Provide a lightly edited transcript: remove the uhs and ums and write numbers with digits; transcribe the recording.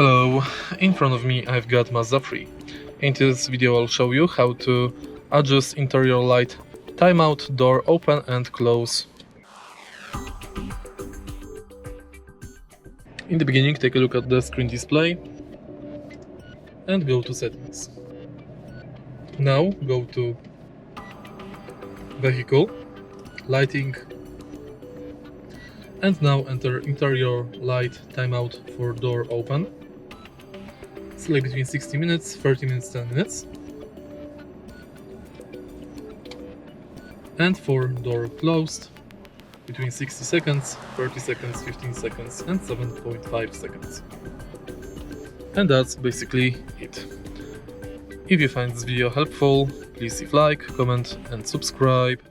Hello, in front of me I've got Mazda 3. In this video I'll show you how to adjust interior light, timeout, door open and close. In the beginning take a look at the screen display and go to settings. Now go to vehicle, lighting, and now enter interior light timeout for door open. Select between 60 minutes, 30 minutes, 10 minutes. And for door closed, between 60 seconds, 30 seconds, 15 seconds and 7.5 seconds. And that's basically it. If you find this video helpful, please leave like, comment and subscribe.